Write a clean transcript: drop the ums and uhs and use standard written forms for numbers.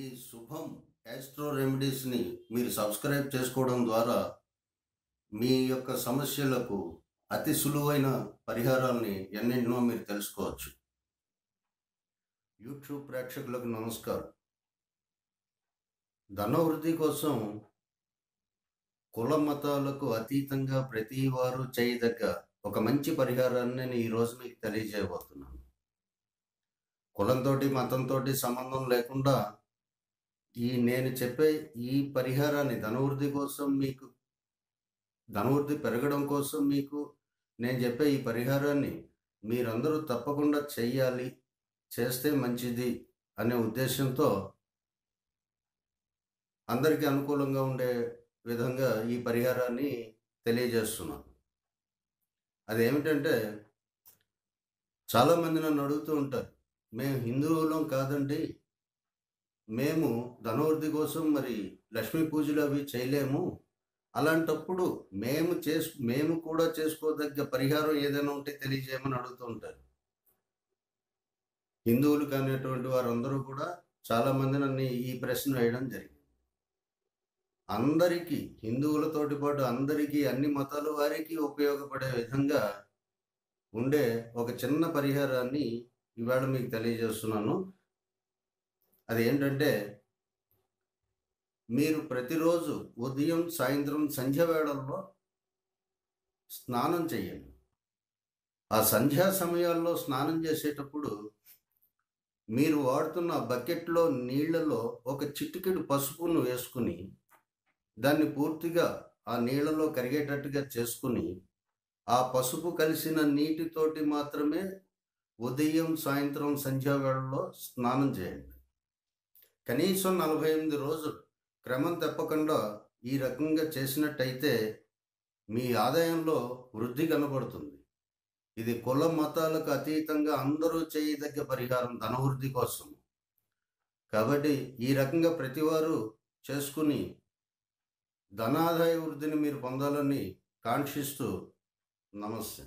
ఈ శుభం యాస్ట్రో రెమెడీస్ని మీరు సబ్స్క్రైబ్ చేసుకోవడం ద్వారా మీ యొక్క సమస్యలకు అతి సులువైన పరిహారాల్ని ఎన్నింటినో మీరు తెలుసుకోవచ్చు. యూట్యూబ్ ప్రేక్షకులకు నమస్కారం. ధనవృద్ధి కోసం కుల మతాలకు అతీతంగా ప్రతి వారు చేయదగ్గ ఒక మంచి పరిహారాన్ని నేను ఈరోజు మీకు తెలియజేయబోతున్నాను. కులంతో మతంతో సంబంధం లేకుండా నేను చెప్పే ఈ పరిహారాన్ని ధనవృద్ధి పెరగడం కోసం మీకు నేను చెప్పే ఈ పరిహారాన్ని మీరందరూ తప్పకుండా చెయ్యాలి, చేస్తే మంచిది అనే ఉద్దేశంతో అందరికీ అనుకూలంగా ఉండే విధంగా ఈ పరిహారాన్ని తెలియజేస్తున్నాను. అదేమిటంటే, చాలామంది నన్ను అడుగుతూ ఉంటారు, మేము హిందువులం కాదండి, మేము ధనవృద్ధి కోసం మరి లక్ష్మీ పూజలు అవి చేయలేము, అలాంటప్పుడు మేము కూడా చేసుకోదగ్గ పరిహారం ఏదైనా ఉంటే తెలియజేయమని అడుగుతూ ఉంటారు. హిందువులు కానిటువంటి వారందరూ కూడా చాలామంది నన్ను ఈ ప్రశ్న వేయడం జరిగింది. అందరికీ, హిందువులతోటి పాటు అందరికీ, అన్ని మతాల వారికి ఉపయోగపడే విధంగా ఉండే ఒక చిన్న పరిహారాన్ని ఇవాళ మీకు తెలియజేస్తున్నాను. అదేంటంటే, మీరు ప్రతిరోజు ఉదయం సాయంత్రం సంధ్య వేళల్లో స్నానం చేయండి. ఆ సంధ్యా సమయాల్లో స్నానం చేసేటప్పుడు మీరు వాడుతున్న బకెట్లో నీళ్లలో ఒక చిటికెడు పసుపును వేసుకుని దాన్ని పూర్తిగా ఆ నీళ్లలో కరిగేటట్టుగా చేసుకుని ఆ పసుపు కలిసిన నీటితోటి మాత్రమే ఉదయం సాయంత్రం సంధ్యా వేళల్లో స్నానం చేయండి. కనీసం 48 రోజులు క్రమం తప్పకుండా ఈ రకంగా చేసినట్టయితే మీ ఆదాయంలో వృద్ధి కనబడుతుంది. ఇది కుల మతాలకు అతీతంగా అందరూ చేయదగ్గ పరిహారం ధనవృద్ధి కోసం. కాబట్టి ఈ రకంగా ప్రతివారు చేసుకుని ధనాదాయ వృద్ధిని మీరు పొందాలని కాంక్షిస్తూ నమస్తే.